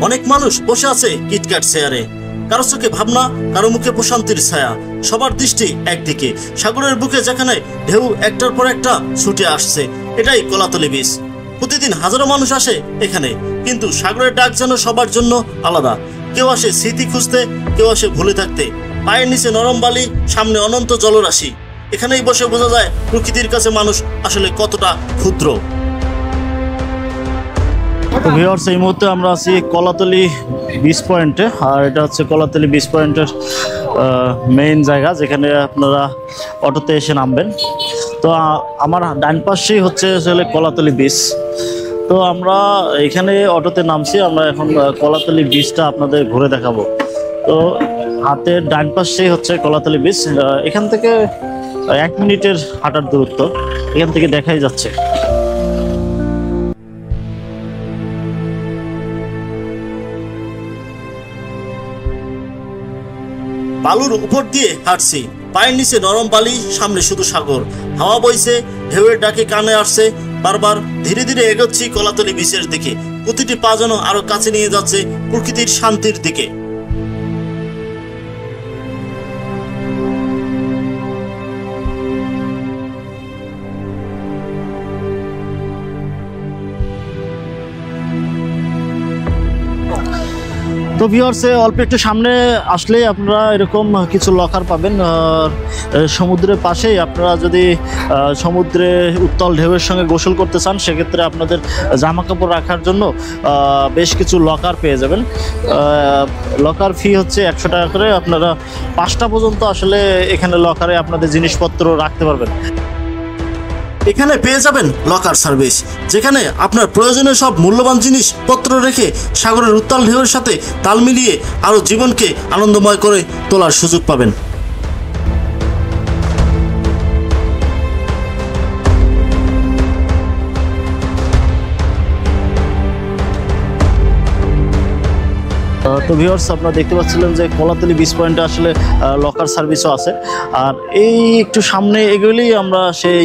অনেক মানুষ বসে আছে কিটক্যাট চেয়ারে, কারো চোখে ভাবনা, কারো মুখে প্রশান্তির ছায়া, সবার দৃষ্টি একদিকে, সাগরের বুকে যেখানে ঢেউ একটার পর একটা ছুটে আসছে, এটাই কলাতলি বিচ। প্রতিদিন হাজারো মানুষ আসে এখানে, কিন্তু সাগরের ডাক যেন সবার জন্য আলাদা। কেউ আসে স্মৃতি খুঁজতে, কেউ আসে ভুলে থাকতে। পায়ের নিচে নরম বালি, সামনে অনন্ত জলরাশি। এখানেই বসে বোঝা যায় প্রকৃতির কাছে মানুষ আসলে কতটা ক্ষুদ্র। তো ভিউয়ার্স, এই মুহূর্তে আমরা আছি কলাতলি বিচ পয়েন্টে, আর এটা হচ্ছে কলাতলি বিচ পয়েন্টের মেইন জায়গা, যেখানে আপনারা অটোতে এসে নামবেন। তো আমার ডান পাশেই হচ্ছে কলাতলি বিচ। তো আমরা এখানে অটোতে নামছি, আমরা এখন কলাতলি বিচটা আপনাদের ঘুরে দেখাবো। তো হাতের ডান পাশেই হচ্ছে কলাতলি বিচ। এখান থেকে 1 মিনিটের হাঁটার দূরত্ব, এখান থেকে দেখাই যাচ্ছে। বালুর উপর দিয়ে হাঁটছি, পায়ের নিচে নরম বালি, সামনে শুধু সাগর। হাওয়া বইছে, ঢেউয়ের ডাকে কানে আসছে বারবার। ধীরে ধীরে এগোচ্ছি কলাতলি বিচের দিকে। প্রতিটি পা যেন আরো কাছে নিয়ে যাচ্ছে প্রকৃতির শান্তির দিকে। তো ভিউয়ার্স, অল্প একটু সামনে আসলেই আপনারা এরকম কিছু লকার পাবেন। সমুদ্রের পাশেই আপনারা যদি সমুদ্রে উত্তাল ঢেউয়ের সঙ্গে গোসল করতে চান, সেক্ষেত্রে আপনাদের জামা কাপড় রাখার জন্য বেশ কিছু লকার পেয়ে যাবেন। লকার ফি হচ্ছে 100 টাকা করে। আপনারা 5টা পর্যন্ত আসলে এখানে লকারে আপনাদের জিনিসপত্র রাখতে পারবেন। এখানে পেয়ে যাবেন লকার সার্ভিস, যেখানে আপনার প্রয়োজনীয় সব মূল্যবান জিনিসপত্র রেখে সাগরের উত্তাল ঢেউয়ের সাথে তাল মিলিয়ে আরও জীবনকে আনন্দময় করে তোলার সুযোগ পাবেন। তো ভিউয়ার্স, আপনারা দেখতে পাচ্ছিলেন যে কলাতলি বিচ পয়েন্টে আসলে লকার সার্ভিসও আছে। আর এই একটু সামনে এগুলি আমরা সেই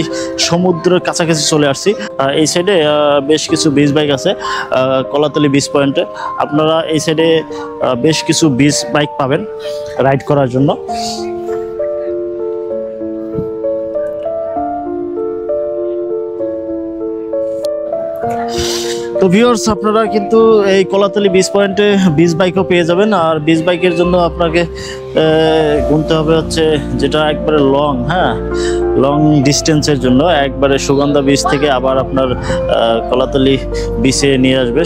সমুদ্রের কাছাকাছি চলে আসছি। এই সাইডে বেশ কিছু বিচ বাইক আছে কলাতলি বিচ পয়েন্টে। আপনারা এই সাইডে বেশ কিছু বিচ বাইক পাবেন রাইড করার জন্য। তো ভিউয়ার্স, আপনারা কিন্তু এই কলাতলি বিচ পয়েন্টে বিচ বাইকও পেয়ে যাবেন। আর বিচ বাইকের জন্য আপনাকে গুনতে হবে হচ্ছে যেটা একবারে লং ডিস্টেন্সের জন্য, একবারে সুগন্ধা বিচ থেকে আবার আপনার কলাতলি বিচে নিয়ে আসবে,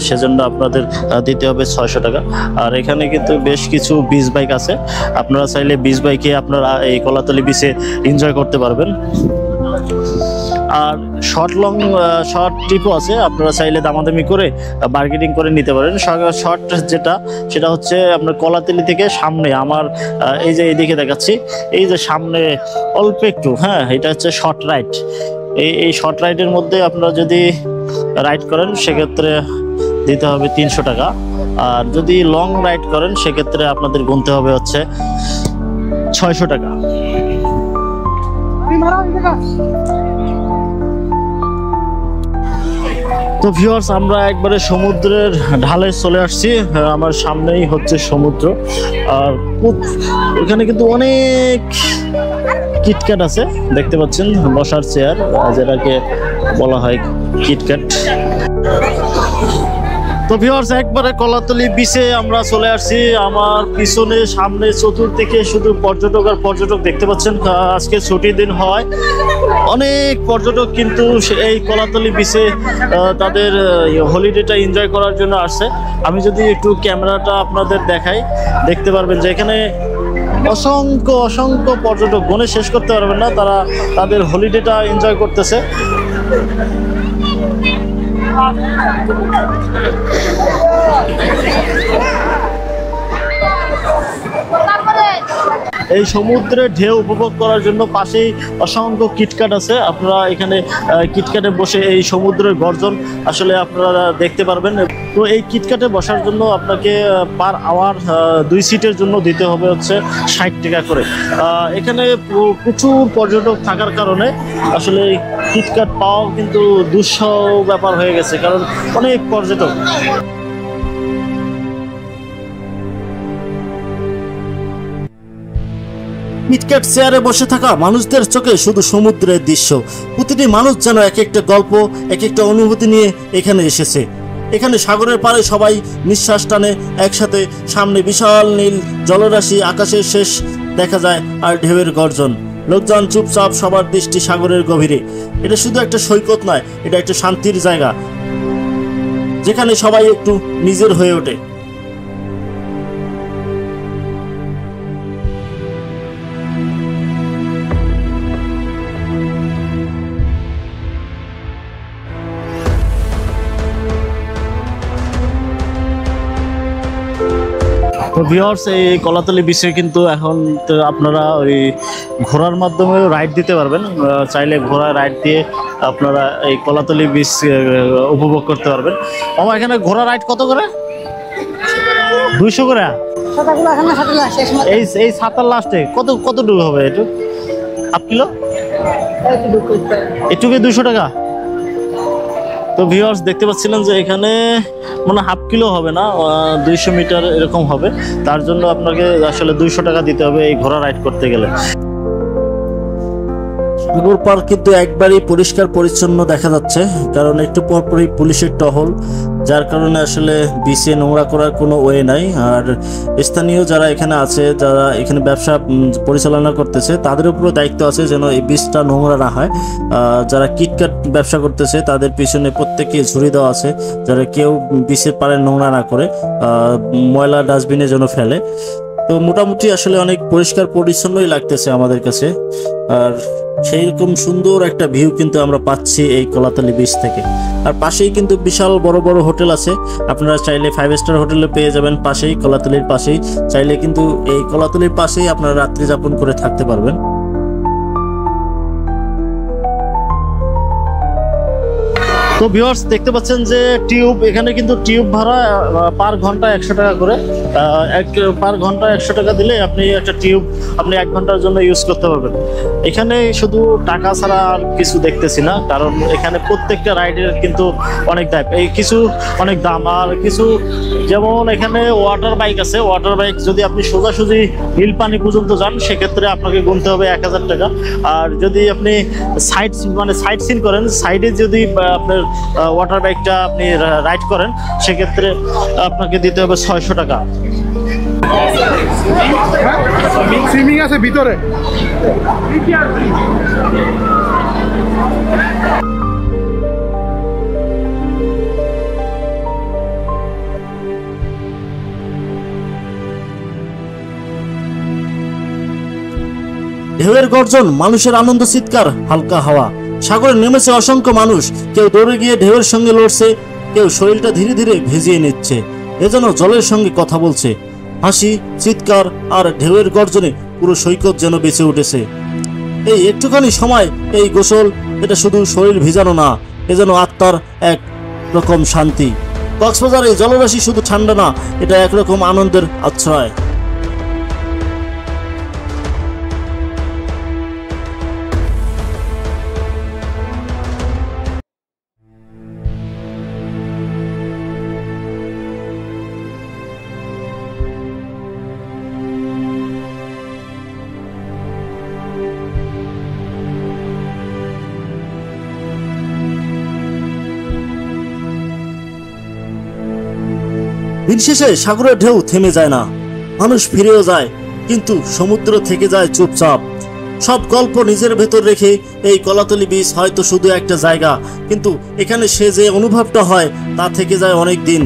সেজন্য আপনাদের দিতে হবে 600 টাকা। আর এখানে কিন্তু বেশ কিছু বিচ বাইক আছে, আপনারা চাইলে বিচ বাইকে আপনারা এই কলাতলি বিচে এনজয় করতে পারবেন। আর শর্ট ট্রিপও আছে, আপনারা চাইলে দামাদামি করে বার্গেনিং করে নিতে পারেন। শর্ট সেটা হচ্ছে আপনার কলাতলি থেকে সামনে, আমার এই যে এইদিকে দেখাচ্ছি, এই যে সামনে অল্প একটু, এটা হচ্ছে শর্ট রাইড। এই শর্ট রাইডের মধ্যে আপনারা যদি রাইড করেন সেক্ষেত্রে দিতে হবে 300 টাকা। আর যদি লং রাইড করেন সেক্ষেত্রে আপনাদের গুনতে হবে হচ্ছে 600 টাকা। তো ভিউয়ার্স, আমরা একবারে সমুদ্রের ঢালে চলে আসছি। আমার সামনেই হচ্ছে সমুদ্র। আর এখানে কিন্তু অনেক কিটক্যাট আছে, দেখতে পাচ্ছেন, বসার চেয়ার, যেটাকে বলা হয় কিটক্যাট। তো ভিউয়ার্স, একবারে কলাতলি বিচে আমরা চলে আসছি। আমার পিছনে সামনে চতুর্দিকে শুধু পর্যটক আর পর্যটক দেখতে পাচ্ছেন। আজকে ছুটির দিন হয়, অনেক পর্যটক কিন্তু এই কলাতলি বিচে তাদের হলিডেটা এনজয় করার জন্য আসছে। আমি যদি একটু ক্যামেরাটা আপনাদের দেখাই, দেখতে পারবেন যে এখানে অসংখ্য পর্যটক, গুণে শেষ করতে পারবেন না, তারা তাদের হলিডেটা এনজয় করতেছে। এই সমুদ্রের ঢেউ উপভোগ করার জন্য পাশেই অসংখ্য কিটক্যাট আছে। আপনারা এখানে কিটক্যাটে বসে এই সমুদ্রের গর্জন আসলে আপনারা দেখতে পারবেন। তো এই কিটক্যাটে বসার জন্য আপনাকে পার আওয়ার 2 সিটের জন্য দিতে হবে হচ্ছে 60 টাকা করে। এখানে প্রচুর পর্যটক থাকার কারণে আসলে কিটক্যাট পাওয়াও কিন্তু দুঃসহ ব্যাপার হয়ে গেছে, কারণ অনেক পর্যটক। কিটক্যাট চেয়ারে বসে থাকা মানুষদের চোখে শুধু সমুদ্রের দৃশ্য। প্রতিটি মানুষ যেন এক একটা গল্প, এক একটা অনুভূতি নিয়ে এখানে এসেছে। এখানে সাগরের পাড়ে সবাই নিঃশ্বাস টানে একসাথে, সামনে বিশাল নীল জলরাশি, আকাশের শেষ দেখা যায় আর ঢেউয়ের গর্জন। লোকজন চুপচাপ, সবার দৃষ্টি সাগরের গভীরে। এটা শুধু একটা সৈকত নয়, এটা একটা শান্তির জায়গা যেখানে সবাই একটু নিজের হয়ে ওঠে। তো ভিউয়ার্স, এই কলাতলি বিচে কিন্তু এখন তো আপনারা ওই ঘোড়ার মাধ্যমে রাইড দিতে পারবেন। চাইলে ঘোড়া রাইড দিয়ে আপনারা এই কলাতলি বিচ উপভোগ করতে পারবেন। আমার এখানে ঘোড়া রাইড কত করে? 200 করে। এই সাতার লাস্টে কতটুকু হবে? একটু হাফ কিলো, এটুকু 200 টাকা। তো ভিউয়ার্স, দেখতে পাচ্ছিলেন যে এখানে মানে হাফ কিলো হবে না, 200 মিটার এরকম হবে। তার জন্য আপনাকে আসলে 200 টাকা দিতে হবে এই ঘোড়া রাইড করতে গেলে। সাগর পার কিন্তু একবারই পরিষ্কার পরিচ্ছন্ন দেখা যাচ্ছে, কারণ একটু পরপরই পুলিশের টহল, যার কারণে আসলে বিচে নোংরা করার কোনো ওয়ে নাই। আর স্থানীয় যারা এখানে আছে, যারা এখানে ব্যবসা পরিচালনা করতেছে, তাদের উপরও দায়িত্ব আছে যেন এই বিচটা নোংরা না হয়। যারা কিটক্যাট ব্যবসা করতেছে তাদের পিছনে প্রত্যেকে ঝুড়ি দেওয়া আছে, যারা কেউ বিচের পাড়ে নোংরা না করে ময়লা ডাস্টবিনে যেন ফেলে। তো মোটামুটি আসলে অনেক পরিষ্কার পরিচ্ছন্নই লাগতেছে আমাদের কাছে। আর সেই রকম সুন্দর একটা ভিউ কিন্তু আমরা পাচ্ছি এই কলাতলি বিচ থেকে। আর পাশেই কিন্তু বিশাল বড় বড় হোটেল আছে, আপনারা চাইলে 5 স্টার হোটেলে পেয়ে যাবেন পাশেই, কলাতলির পাশেই। চাইলে কিন্তু এই কলাতলির পাশেই আপনারা রাত্রি যাপন করে থাকতে পারবেন। তো ভিউয়ার্স, দেখতে পাচ্ছেন যে টিউব, এখানে কিন্তু টিউব ভাড়া পার ঘন্টা 100 টাকা করে। পার ঘন্টা 100 টাকা দিলে আপনি একটা টিউব আপনি 1 ঘন্টার জন্য ইউজ করতে পারবেন। এখানে শুধু টাকা ছাড়া আর কিছু দেখতেছি না, কারণ এখানে প্রত্যেকটা রাইডের কিন্তু অনেক দাম, অনেক দাম। আর কিছু যেমন এখানে ওয়াটার বাইক আছে, ওয়াটার বাইক যদি আপনি সোজাসুজি নীলপানি পর্যন্ত যান সেক্ষেত্রে আপনাকে গুনতে হবে 1000 টাকা। আর যদি আপনি সাইড সিন করেন, সাইডে যদি আপনার ওয়াটার বাইকটা আপনি রাইড করেন সেক্ষেত্রে আপনাকে দিতে হবে 600 টাকা। সুইমিং আছে ভিতরে। ঢেউয়ের গর্জন, মানুষের আনন্দ চিৎকার, হালকা হাওয়া। সাগরে নেমেছে অসংখ্য মানুষ, কেউ দৌড়ে গিয়ে ঢেউয়ের সঙ্গে লড়ছে, কেউ শরীরটা ধীরে ধীরে ভিজিয়ে নিচ্ছে। এ যেন জলের সঙ্গে কথা বলছে। হাসি, চিৎকার আর ঢেউয়ের গর্জনে পুরো সৈকত যেন বেঁচে উঠেছে। এই একটুখানি সময়, এই গোসল, এটা শুধু শরীর ভিজানো না, এ যেন আত্মার এক রকম শান্তি। কক্সবাজারে জলরাশি শুধু ঠান্ডা না, এটা একরকম আনন্দের আশ্রয়। দিন শেষে সাগরের ঢেউ থেমে যায় না, মানুষ ফিরেও যায়, কিন্তু সমুদ্র থেকে যায় চুপচাপ। সব গল্প নিজের ভেতর রেখে এই কলাতলি বিচ হয়তো শুধু একটা জায়গা, কিন্তু এখানে সে যে অনুভবটা হয় তা থেকে যায় অনেক দিন।